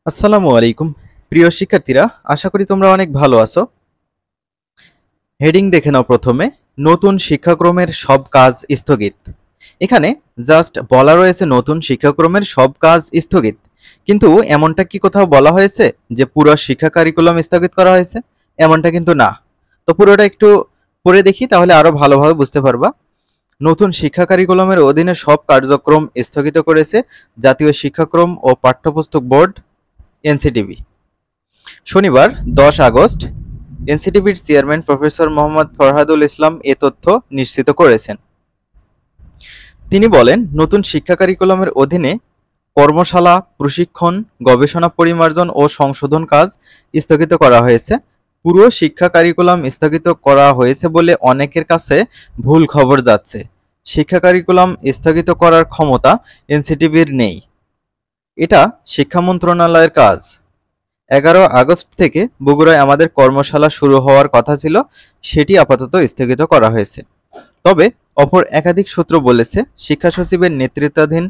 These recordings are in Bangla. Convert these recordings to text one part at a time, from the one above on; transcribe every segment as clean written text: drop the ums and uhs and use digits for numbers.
আসসালামু আলাইকুম প্রিয় শিক্ষার্থীরা, আশা করি তোমরা অনেক ভালো আছো। হেডিং দেখে নাও। প্রথমে নতুন শিক্ষাক্রমের সব কাজ স্থগিত। এখানে জাস্ট বলা রয়েছে নতুন শিক্ষাক্রমের সব কাজ স্থগিত, কিন্তু এমনটা কি কোথাও বলা হয়েছে যে পুরো শিক্ষা কারিকুলাম স্থগিত করা হয়েছে? এমনটা কিন্তু না। তো পুরোটা একটু পড়ে দেখি, তাহলে আরো ভালোভাবে বুঝতে পারবা। নতুন শিক্ষা কারিকুলামের অধীনে সব কার্যক্রম স্থগিত করেছে জাতীয় শিক্ষাক্রম ও পাঠ্যপুস্তক বোর্ড এনসিটিবি। শনিবার ১০ আগস্ট এনসিটিবির চেয়ারম্যান প্রফেসর মোহাম্মদ ফরহাদুল ইসলাম এ তথ্য নিশ্চিত করেছেন। তিনি বলেন, নতুন শিক্ষা কারিকুলামের অধীনে কর্মশালা, প্রশিক্ষণ, গবেষণা পরিমার্জন ও সংশোধন কাজ স্থগিত করা হয়েছে। পুরো শিক্ষা কারিকুলাম স্থগিত করা হয়েছে বলে অনেকের কাছে ভুল খবর যাচ্ছে। শিক্ষা কারিকুলাম স্থগিত করার ক্ষমতা এনসিটিবির নেই। এটা শিক্ষা মন্ত্রণালয়ের কাজ। ১১ আগস্ট থেকে বগুড়ায় আমাদের কর্মশালা শুরু হওয়ার কথা ছিল, সেটি আপাতত স্থগিত করা হয়েছে। তবে অপর একাধিক সূত্র বলেছে, শিক্ষা সচিবের নেতৃত্বাধীন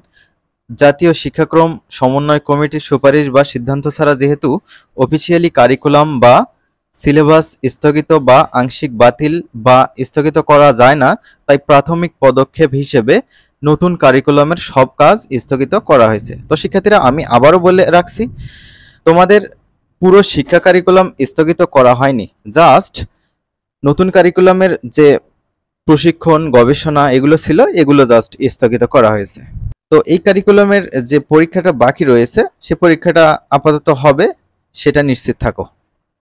জাতীয় শিক্ষাক্রম সমন্বয় কমিটির সুপারিশ বা সিদ্ধান্ত ছাড়া যেহেতু অফিসিয়ালি কারিকুলাম বা সিলেবাস স্থগিত বা আংশিক বাতিল বা স্থগিত করা যায় না, তাই প্রাথমিক পদক্ষেপ হিসেবে নতুন কারিকুলামের সব কাজ স্থগিত করা হয়েছে। তো শিক্ষার্থীরা, আমি আবারও বলে রাখছি, তোমাদের পুরো শিক্ষা কারিকুলাম স্থগিত করা হয়নি। জাস্ট নতুন কারিকুলামের যে প্রশিক্ষণ, গবেষণা এগুলো ছিল, এগুলো জাস্ট স্থগিত করা হয়েছে। তো এই কারিকুলামের যে পরীক্ষাটা বাকি রয়েছে, সে পরীক্ষাটা আপাতত হবে, সেটা নিশ্চিত থাকো।